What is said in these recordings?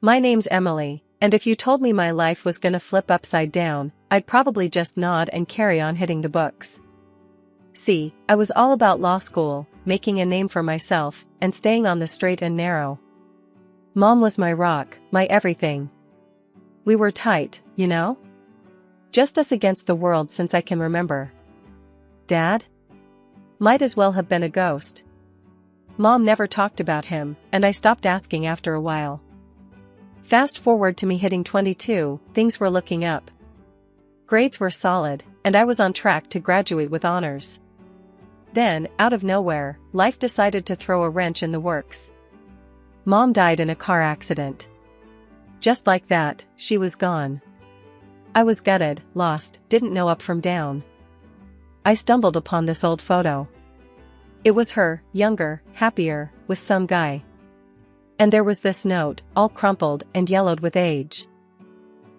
My name's Emily, and if you told me my life was gonna flip upside down, I'd probably just nod and carry on hitting the books. See, I was all about law school, making a name for myself, and staying on the straight and narrow. Mom was my rock, my everything. We were tight, you know? Just us against the world since I can remember. Dad? Might as well have been a ghost. Mom never talked about him, and I stopped asking after a while. Fast forward to me hitting 22, things were looking up. Grades were solid, and I was on track to graduate with honors. Then, out of nowhere, life decided to throw a wrench in the works. Mom died in a car accident. Just like that, she was gone. I was gutted, lost, didn't know up from down. I stumbled upon this old photo. It was her, younger, happier, with some guy. And there was this note, all crumpled and yellowed with age.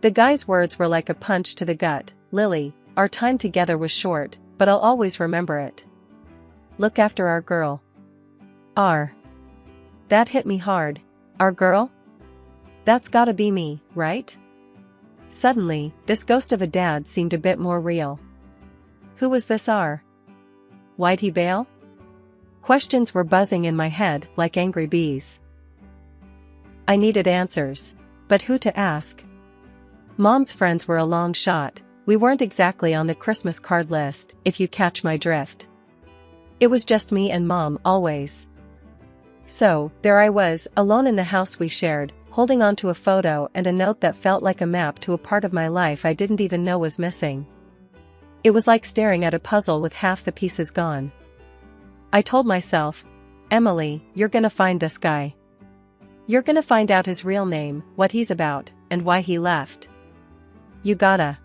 The guy's words were like a punch to the gut. Lily, our time together was short, but I'll always remember it. Look after our girl. R. That hit me hard. Our girl? That's gotta be me, right? Suddenly, this ghost of a dad seemed a bit more real. Who was this R? Why'd he bail? Questions were buzzing in my head like angry bees. I needed answers. But who to ask? Mom's friends were a long shot. We weren't exactly on the Christmas card list, if you catch my drift. It was just me and Mom always. So, there I was, alone in the house we shared, holding onto a photo and a note that felt like a map to a part of my life I didn't even know was missing. It was like staring at a puzzle with half the pieces gone. I told myself, Emily, you're gonna find this guy. You're gonna find out his real name, what he's about, and why he left. You gotta.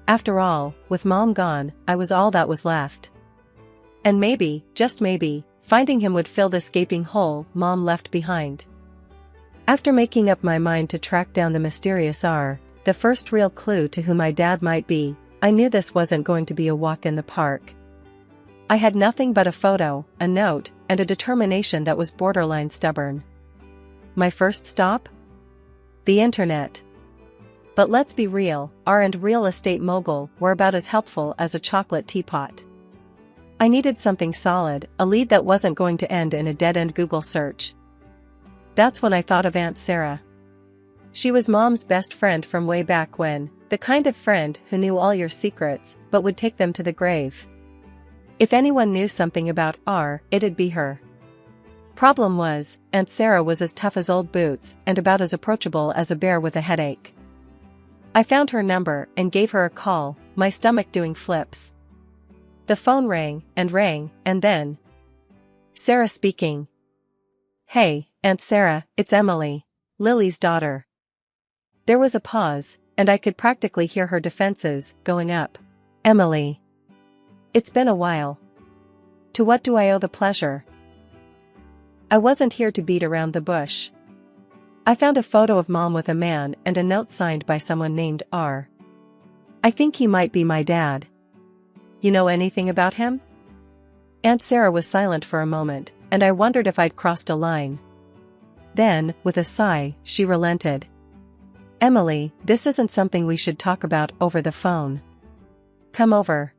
After all, with Mom gone, I was all that was left. And maybe, just maybe, finding him would fill this gaping hole Mom left behind. After making up my mind to track down the mysterious R, the first real clue to who my dad might be, I knew this wasn't going to be a walk in the park. I had nothing but a photo, a note, and a determination that was borderline stubborn. My first stop? The internet. But let's be real, R and real estate mogul were about as helpful as a chocolate teapot. I needed something solid, a lead that wasn't going to end in a dead-end Google search. That's when I thought of Aunt Sarah. She was Mom's best friend from way back when, the kind of friend who knew all your secrets, but would take them to the grave. If anyone knew something about R, it'd be her. Problem was, Aunt Sarah was as tough as old boots and about as approachable as a bear with a headache. I found her number and gave her a call, my stomach doing flips. The phone rang, and then. Sarah speaking. Hey, Aunt Sarah, it's Emily, Lily's daughter. There was a pause, and I could practically hear her defenses going up. Emily. It's been a while. To what do I owe the pleasure? I wasn't here to beat around the bush. I found a photo of Mom with a man and a note signed by someone named R. I think he might be my dad. You know anything about him? Aunt Sarah was silent for a moment, and I wondered if I'd crossed a line. Then, with a sigh, she relented. Emily, this isn't something we should talk about over the phone. Come over.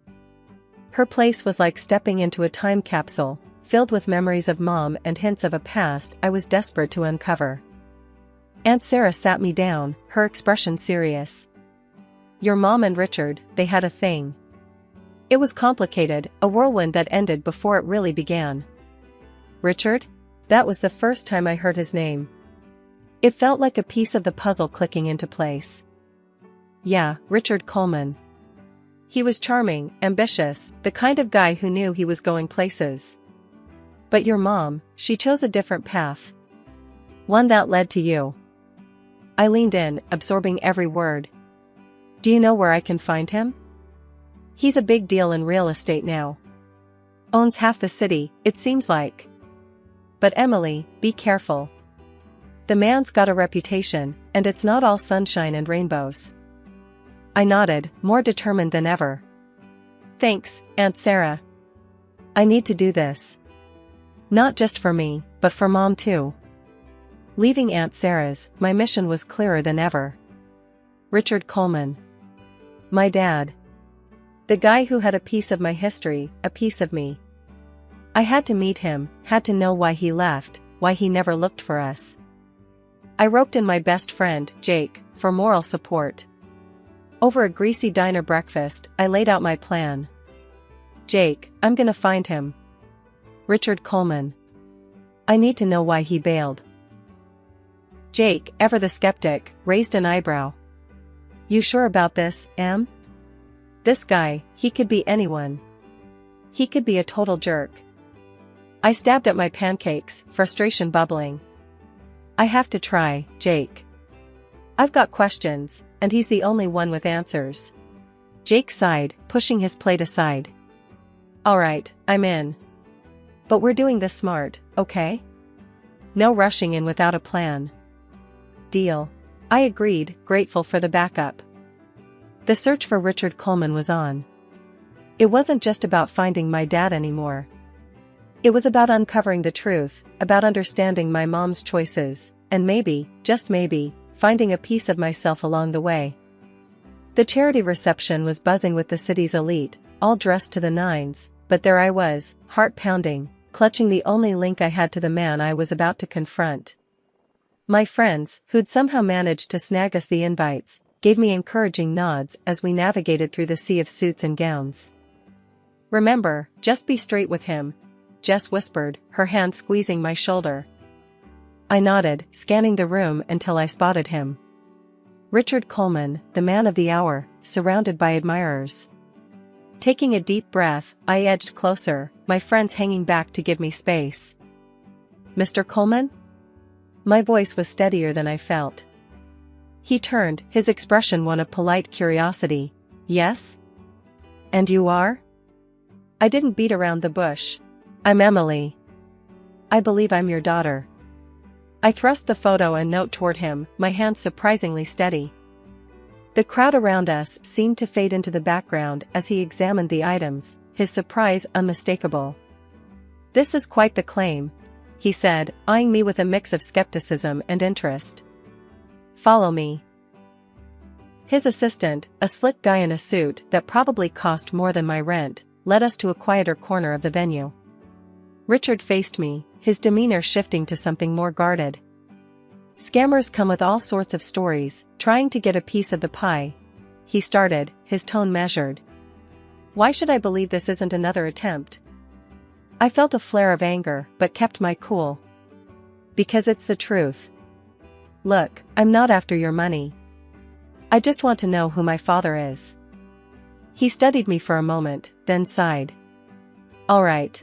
Her place was like stepping into a time capsule, filled with memories of Mom and hints of a past I was desperate to uncover. Aunt Sarah sat me down, her expression serious. Your Mom and Richard, they had a thing. It was complicated, a whirlwind that ended before it really began. Richard? That was the first time I heard his name. It felt like a piece of the puzzle clicking into place. Yeah, Richard Coleman. He was charming, ambitious, the kind of guy who knew he was going places. But your Mom, she chose a different path. One that led to you. I leaned in, absorbing every word. Do you know where I can find him? He's a big deal in real estate now. Owns half the city, it seems like. But Emily, be careful. The man's got a reputation, and it's not all sunshine and rainbows. I nodded, more determined than ever. Thanks, Aunt Sarah. I need to do this. Not just for me, but for Mom too. Leaving Aunt Sarah's, my mission was clearer than ever. Richard Coleman. My dad. The guy who had a piece of my history, a piece of me. I had to meet him, had to know why he left, why he never looked for us. I roped in my best friend, Jake, for moral support. Over a greasy diner breakfast, I laid out my plan. Jake, I'm gonna find him. Richard Coleman. I need to know why he bailed. Jake, ever the skeptic, raised an eyebrow. You sure about this, Em? This guy, he could be anyone. He could be a total jerk. I stabbed at my pancakes, frustration bubbling. I have to try, Jake. I've got questions, and he's the only one with answers. Jake sighed, pushing his plate aside. All right, I'm in. But we're doing this smart, okay? No rushing in without a plan. Deal. I agreed, grateful for the backup. The search for Richard Coleman was on. It wasn't just about finding my dad anymore. It was about uncovering the truth, about understanding my mom's choices, and maybe, just maybe, finding a piece of myself along the way. The charity reception was buzzing with the city's elite, all dressed to the nines, but there I was, heart pounding, clutching the only link I had to the man I was about to confront. My friends, who'd somehow managed to snag us the invites, gave me encouraging nods as we navigated through the sea of suits and gowns. Remember, just be straight with him, Jess whispered, her hand squeezing my shoulder. I nodded, scanning the room until I spotted him. Richard Coleman, the man of the hour, surrounded by admirers. Taking a deep breath, I edged closer, my friends hanging back to give me space. Mr. Coleman? My voice was steadier than I felt. He turned, his expression one of polite curiosity. Yes? And you are? I didn't beat around the bush. I'm Emily. I believe I'm your daughter. I thrust the photo and note toward him, my hand surprisingly steady. The crowd around us seemed to fade into the background as he examined the items, his surprise unmistakable. This is quite the claim, he said, eyeing me with a mix of skepticism and interest. Follow me. His assistant, a slick guy in a suit that probably cost more than my rent, led us to a quieter corner of the venue. Richard faced me, his demeanor shifting to something more guarded. Scammers come with all sorts of stories, trying to get a piece of the pie. He started, his tone measured. Why should I believe this isn't another attempt? I felt a flare of anger, but kept my cool. Because it's the truth. Look, I'm not after your money. I just want to know who my father is. He studied me for a moment, then sighed. All right.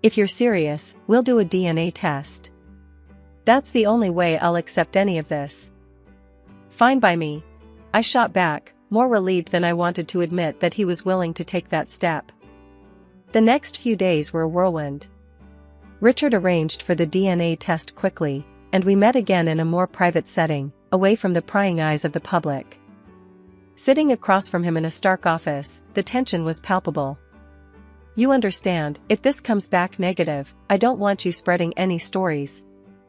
If you're serious, we'll do a DNA test. That's the only way I'll accept any of this. Fine by me. I shot back, more relieved than I wanted to admit that he was willing to take that step. The next few days were a whirlwind. Richard arranged for the DNA test quickly, and we met again in a more private setting, away from the prying eyes of the public. Sitting across from him in a stark office, the tension was palpable. You understand, if this comes back negative, I don't want you spreading any stories,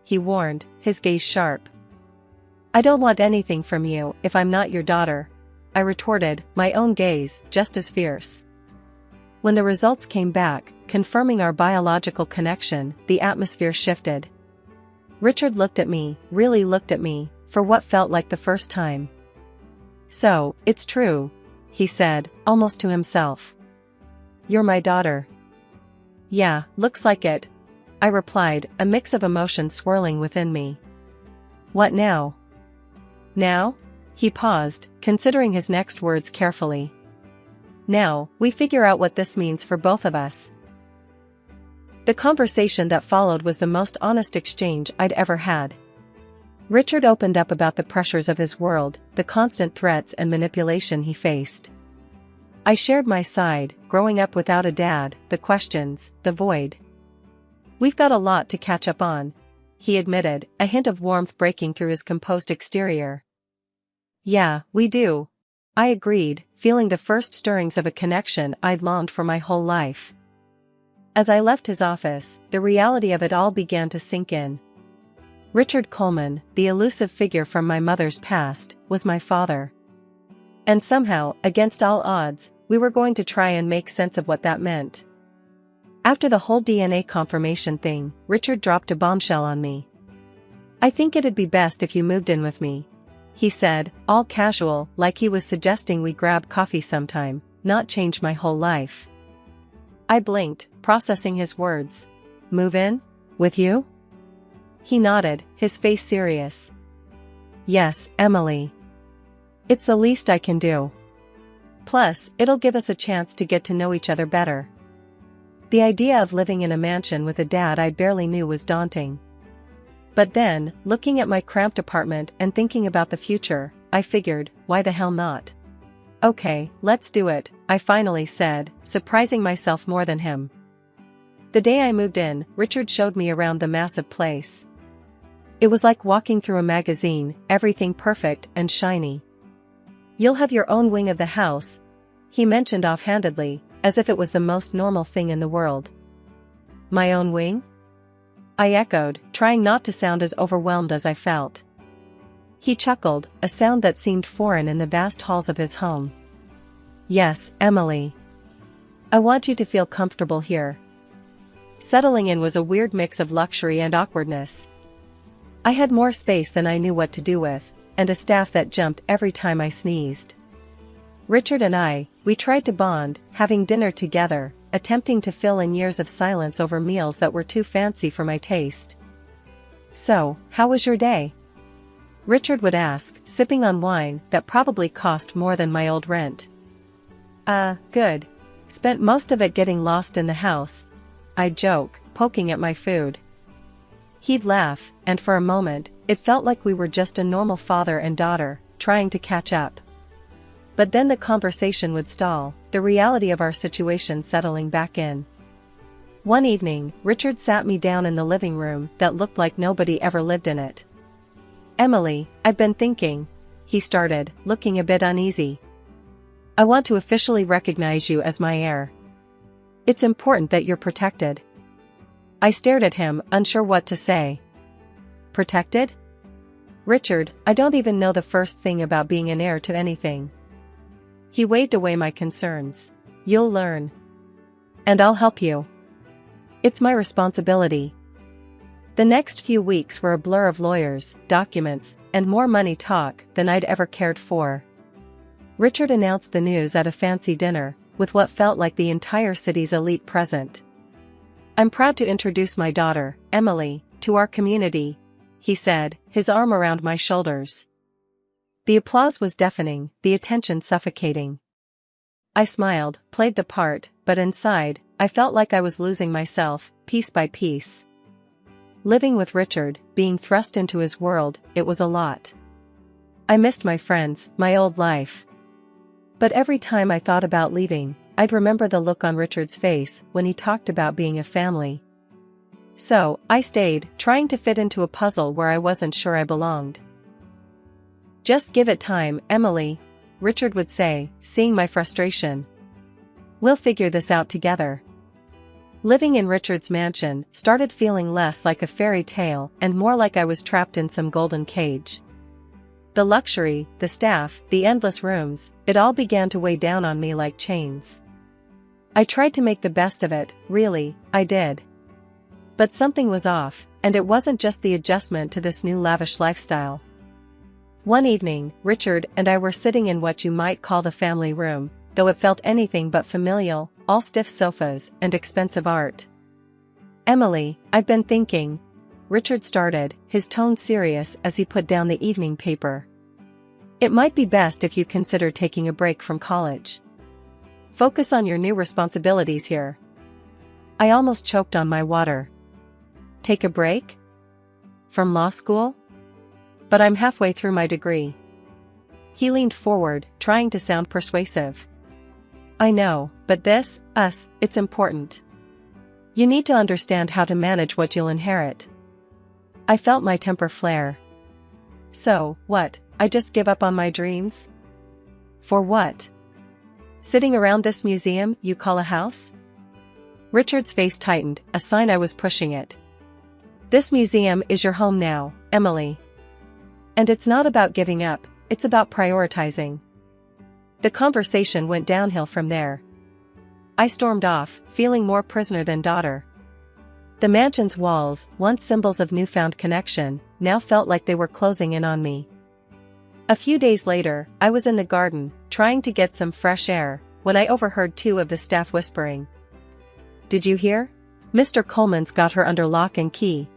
he warned, his gaze sharp. I don't want anything from you if I'm not your daughter, I retorted, my own gaze just as fierce. When the results came back, confirming our biological connection, the atmosphere shifted. Richard looked at me, really looked at me, for what felt like the first time. So, it's true, he said, almost to himself. You're my daughter. Yeah, looks like it, I replied, a mix of emotion swirling within me. What now? Now? He paused, considering his next words carefully. Now, we figure out what this means for both of us. The conversation that followed was the most honest exchange I'd ever had. Richard opened up about the pressures of his world, the constant threats and manipulation he faced. I shared my side, growing up without a dad, the questions, the void. We've got a lot to catch up on, he admitted, a hint of warmth breaking through his composed exterior. Yeah, we do, I agreed, feeling the first stirrings of a connection I'd longed for my whole life. As I left his office, the reality of it all began to sink in. Richard Coleman, the elusive figure from my mother's past, was my father. And somehow, against all odds, we were going to try and make sense of what that meant. After the whole DNA confirmation thing, Richard dropped a bombshell on me. "I think it'd be best if you moved in with me," he said, all casual, like he was suggesting we grab coffee sometime, not change my whole life. I blinked, processing his words. "Move in? With you?" He nodded, his face serious. "Yes, Emily. It's the least I can do. Plus, it'll give us a chance to get to know each other better." The idea of living in a mansion with a dad I barely knew was daunting. But then, looking at my cramped apartment and thinking about the future, I figured, why the hell not? "Okay, let's do it," I finally said, surprising myself more than him. The day I moved in, Richard showed me around the massive place. It was like walking through a magazine, everything perfect and shiny. "You'll have your own wing of the house," he mentioned offhandedly, as if it was the most normal thing in the world. "My own wing?" I echoed, trying not to sound as overwhelmed as I felt. He chuckled, a sound that seemed foreign in the vast halls of his home. "Yes, Emily. I want you to feel comfortable here." Settling in was a weird mix of luxury and awkwardness. I had more space than I knew what to do with, and a staff that jumped every time I sneezed. Richard and we tried to bond, having dinner together, attempting to fill in years of silence over meals that were too fancy for my taste. "So, how was your day?" Richard would ask, sipping on wine that probably cost more than my old rent. Good. Spent most of it getting lost in the house," I'd joke, poking at my food. He'd laugh, and for a moment, it felt like we were just a normal father and daughter, trying to catch up. But then the conversation would stall, the reality of our situation settling back in. One evening, Richard sat me down in the living room that looked like nobody ever lived in it. "Emily, I've been thinking," he started, looking a bit uneasy. "I want to officially recognize you as my heir. It's important that you're protected." I stared at him, unsure what to say. "Protected? Richard, I don't even know the first thing about being an heir to anything." He waved away my concerns. "You'll learn. And I'll help you. It's my responsibility." The next few weeks were a blur of lawyers, documents, and more money talk than I'd ever cared for. Richard announced the news at a fancy dinner, with what felt like the entire city's elite present. "I'm proud to introduce my daughter, Emily, to our community," he said, his arm around my shoulders. The applause was deafening, the attention suffocating. I smiled, played the part, but inside, I felt like I was losing myself, piece by piece. Living with Richard, being thrust into his world, it was a lot. I missed my friends, my old life. But every time I thought about leaving, I'd remember the look on Richard's face when he talked about being a family. So, I stayed, trying to fit into a puzzle where I wasn't sure I belonged. "Just give it time, Emily," Richard would say, seeing my frustration. "We'll figure this out together." Living in Richard's mansion started feeling less like a fairy tale and more like I was trapped in some golden cage. The luxury, the staff, the endless rooms, it all began to weigh down on me like chains. I tried to make the best of it, really, I did. But something was off, and it wasn't just the adjustment to this new lavish lifestyle. One evening, Richard and I were sitting in what you might call the family room, though it felt anything but familial, all stiff sofas and expensive art. "Emily, I've been thinking," Richard started, his tone serious as he put down the evening paper. "It might be best if you consider taking a break from college. Focus on your new responsibilities here." I almost choked on my water. "Take a break? From law school? But I'm halfway through my degree." He leaned forward, trying to sound persuasive. "I know, but it's important. You need to understand how to manage what you'll inherit." I felt my temper flare. "So, what, I just give up on my dreams? For what? Sitting around this museum you call a house?" Richard's face tightened, a sign I was pushing it. "This museum is your home now," Emily. And it's not about giving up, it's about prioritizing. The conversation went downhill from there. I stormed off, feeling more prisoner than daughter. The mansion's walls, once symbols of newfound connection, now felt like they were closing in on me. A few days later, I was in the garden, trying to get some fresh air, when I overheard two of the staff whispering. "Did you hear? Mr. Coleman's got her under lock and key.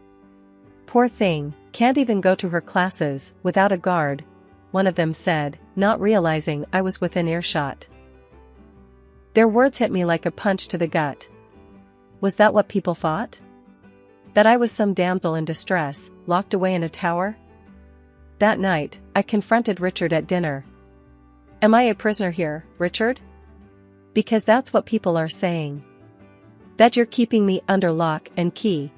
Poor thing, can't even go to her classes, without a guard," one of them said, not realizing I was within earshot. Their words hit me like a punch to the gut. Was that what people thought? That I was some damsel in distress, locked away in a tower? That night, I confronted Richard at dinner. "Am I a prisoner here, Richard? Because that's what people are saying. That you're keeping me under lock and key."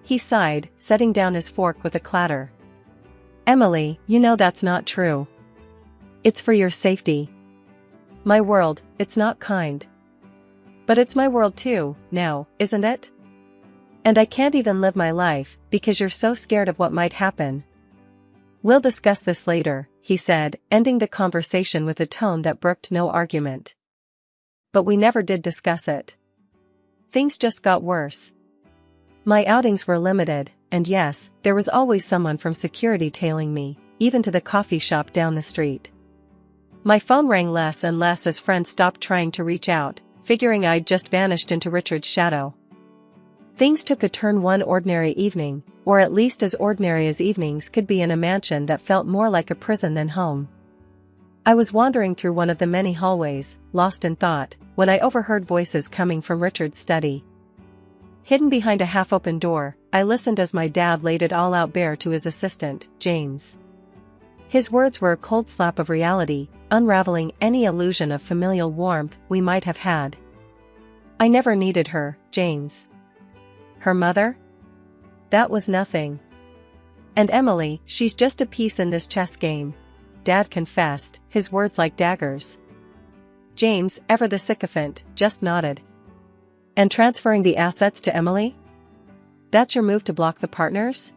He sighed, setting down his fork with a clatter. "Emily, you know that's not true. It's for your safety. My world, it's not kind. But it's my world too, now, isn't it? And I can't even live my life, because you're so scared of what might happen." "We'll discuss this later," he said, ending the conversation with a tone that brooked no argument. But we never did discuss it. Things just got worse. My outings were limited, and yes, there was always someone from security tailing me, even to the coffee shop down the street. My phone rang less and less as friends stopped trying to reach out, figuring I'd just vanished into Richard's shadow. Things took a turn one ordinary evening, or at least as ordinary as evenings could be in a mansion that felt more like a prison than home. I was wandering through one of the many hallways, lost in thought, when I overheard voices coming from Richard's study. Hidden behind a half-open door, I listened as my dad laid it all out bare to his assistant, James. His words were a cold slap of reality, unraveling any illusion of familial warmth we might have had. "I never needed her, James. Her mother? That was nothing. And Emily, she's just a piece in this chess game," Dad confessed, his words like daggers. James, ever the sycophant, just nodded. "And transferring the assets to Emily? That's your move to block the partners?"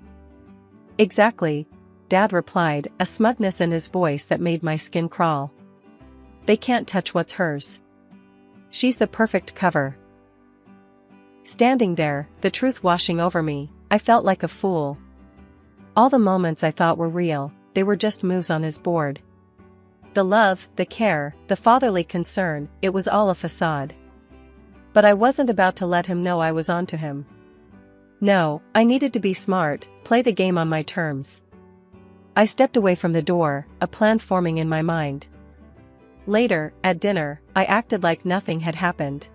"Exactly," Dad replied, a smugness in his voice that made my skin crawl. "They can't touch what's hers. She's the perfect cover." Standing there, the truth washing over me, I felt like a fool. All the moments I thought were real, they were just moves on his board. The love, the care, the fatherly concern, it was all a facade. But I wasn't about to let him know I was onto him. No, I needed to be smart, play the game on my terms. I stepped away from the door, a plan forming in my mind. Later, at dinner, I acted like nothing had happened.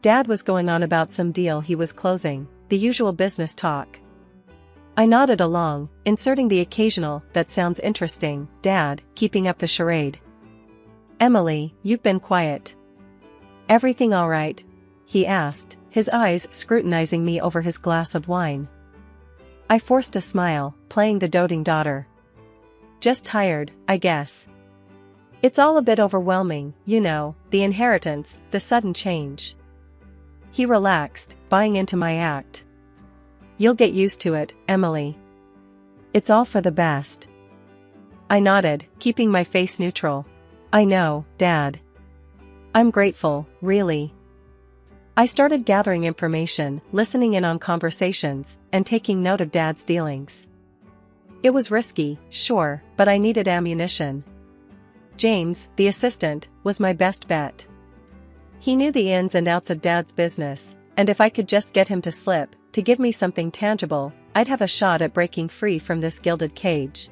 Dad was going on about some deal he was closing, the usual business talk. I nodded along, inserting the occasional, "That sounds interesting, Dad," keeping up the charade. "Emily, you've been quiet. Everything all right?" he asked, his eyes scrutinizing me over his glass of wine. I forced a smile, playing the doting daughter. "Just tired, I guess. It's all a bit overwhelming, you know, the inheritance, the sudden change." He relaxed, buying into my act. "You'll get used to it, Emily. It's all for the best." I nodded, keeping my face neutral. "I know, Dad. I'm grateful, really." I started gathering information, listening in on conversations, and taking note of Dad's dealings. It was risky, sure, but I needed ammunition. James, the assistant, was my best bet. He knew the ins and outs of Dad's business, and if I could just get him to slip, to give me something tangible, I'd have a shot at breaking free from this gilded cage.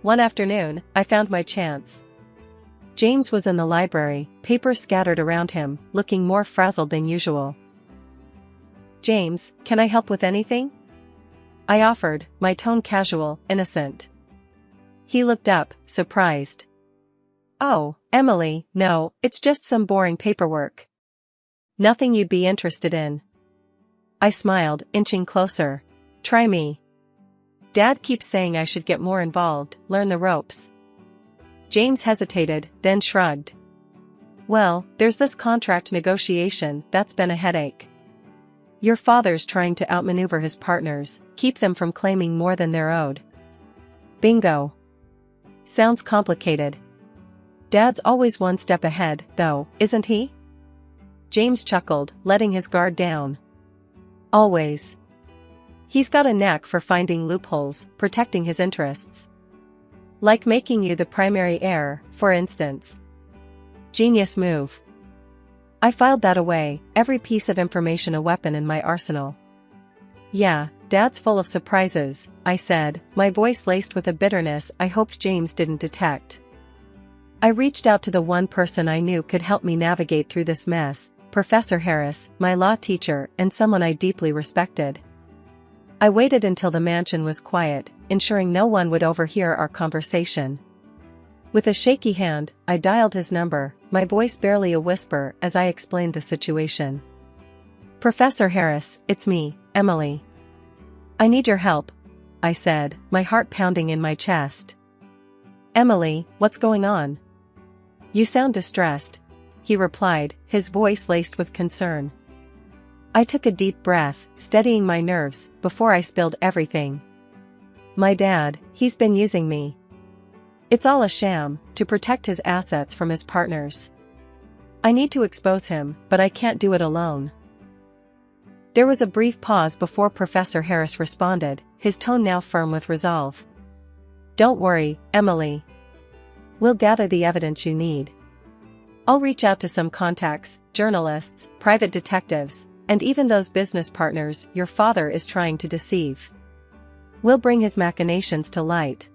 One afternoon, I found my chance. James was in the library, papers scattered around him, looking more frazzled than usual. "James, can I help with anything?" I offered, my tone casual, innocent. He looked up, surprised. "Oh, Emily, no, it's just some boring paperwork. Nothing you'd be interested in." I smiled, inching closer. "Try me. Dad keeps saying I should get more involved, learn the ropes." James hesitated, then shrugged. "Well, there's this contract negotiation, that's been a headache." Your father's trying to outmaneuver his partners, keep them from claiming more than they're owed. Bingo. Sounds complicated. Dad's always one step ahead, though, isn't he? James chuckled, letting his guard down. Always. He's got a knack for finding loopholes, protecting his interests. Like making you the primary heir, for instance. Genius move. I filed that away, every piece of information a weapon in my arsenal. Yeah, Dad's full of surprises, I said, my voice laced with a bitterness I hoped James didn't detect. I reached out to the one person I knew could help me navigate through this mess, Professor Harris, my law teacher and someone I deeply respected. I waited until the mansion was quiet, ensuring no one would overhear our conversation. With a shaky hand, I dialed his number, my voice barely a whisper as I explained the situation. Professor Harris, it's me, Emily. I need your help, I said, my heart pounding in my chest. Emily, what's going on? You sound distressed, he replied, his voice laced with concern. I took a deep breath, steadying my nerves, before I spilled everything. My dad, he's been using me. It's all a sham, to protect his assets from his partners. I need to expose him, but I can't do it alone. There was a brief pause before Professor Harris responded, his tone now firm with resolve. Don't worry, Emily. We'll gather the evidence you need. I'll reach out to some contacts, journalists, private detectives, and even those business partners your father is trying to deceive. We'll bring his machinations to light.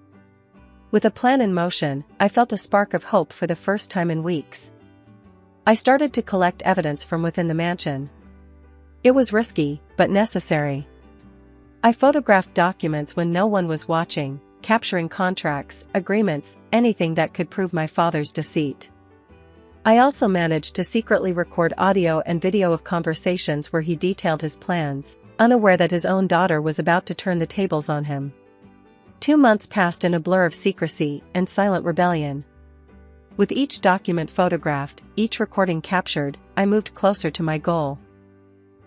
With a plan in motion, I felt a spark of hope for the first time in weeks. I started to collect evidence from within the mansion. It was risky, but necessary. I photographed documents when no one was watching, capturing contracts, agreements, anything that could prove my father's deceit. I also managed to secretly record audio and video of conversations where he detailed his plans, unaware that his own daughter was about to turn the tables on him. 2 months passed in a blur of secrecy and silent rebellion. With each document photographed, each recording captured, I moved closer to my goal.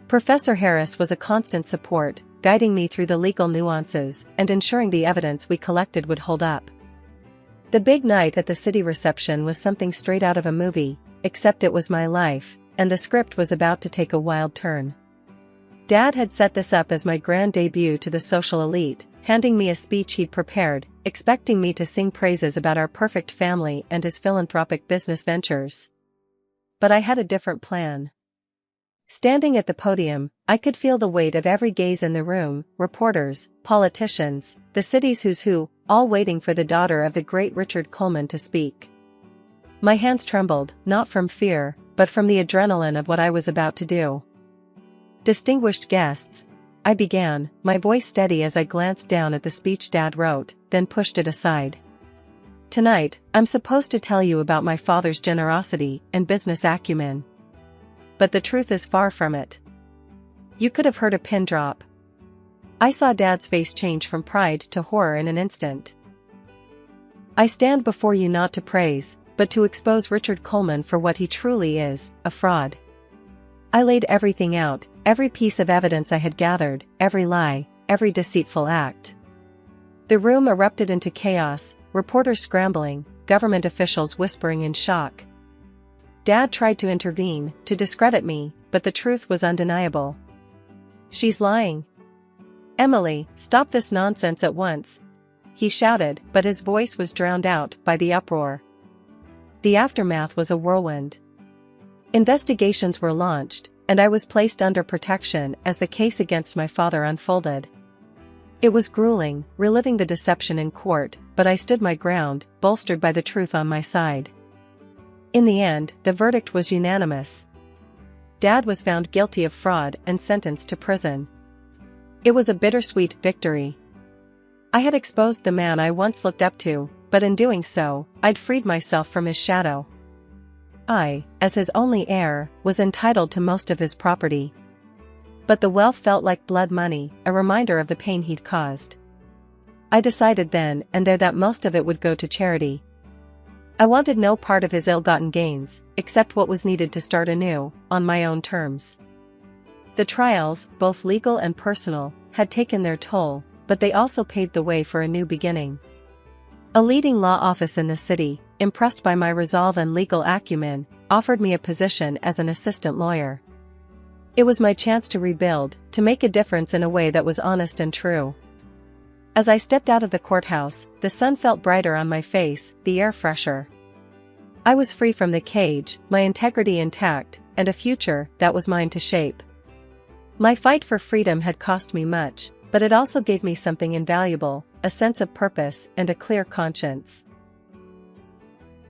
Professor Harris was a constant support, guiding me through the legal nuances and ensuring the evidence we collected would hold up. The big night at the city reception was something straight out of a movie, except it was my life, and the script was about to take a wild turn. Dad had set this up as my grand debut to the social elite, handing me a speech he'd prepared, expecting me to sing praises about our perfect family and his philanthropic business ventures. But I had a different plan. Standing at the podium, I could feel the weight of every gaze in the room, reporters, politicians, the city's who's who, all waiting for the daughter of the great Richard Coleman to speak. My hands trembled, not from fear, but from the adrenaline of what I was about to do. Distinguished guests, I began, my voice steady as I glanced down at the speech Dad wrote, then pushed it aside. Tonight, I'm supposed to tell you about my father's generosity and business acumen. But the truth is far from it. You could have heard a pin drop. I saw Dad's face change from pride to horror in an instant. I stand before you not to praise, but to expose Richard Coleman for what he truly is, a fraud. I laid everything out, every piece of evidence I had gathered, every lie, every deceitful act. The room erupted into chaos, reporters scrambling, government officials whispering in shock. Dad tried to intervene, to discredit me, but the truth was undeniable. She's lying. Emily, stop this nonsense at once, he shouted, but his voice was drowned out by the uproar. The aftermath was a whirlwind. Investigations were launched, and I was placed under protection as the case against my father unfolded. It was grueling, reliving the deception in court, but I stood my ground, bolstered by the truth on my side. In the end, the verdict was unanimous. Dad was found guilty of fraud and sentenced to prison. It was a bittersweet victory. I had exposed the man I once looked up to, but in doing so, I'd freed myself from his shadow. I, as his only heir, was entitled to most of his property. But the wealth felt like blood money, a reminder of the pain he'd caused. I decided then and there that most of it would go to charity. I wanted no part of his ill-gotten gains, except what was needed to start anew, on my own terms. The trials, both legal and personal, had taken their toll, but they also paved the way for a new beginning. A leading law office in the city, impressed by my resolve and legal acumen, offered me a position as an assistant lawyer. It was my chance to rebuild, to make a difference in a way that was honest and true. As I stepped out of the courthouse, the sun felt brighter on my face, the air fresher. I was free from the cage, my integrity intact, and a future that was mine to shape. My fight for freedom had cost me much, but it also gave me something invaluable, a sense of purpose and a clear conscience.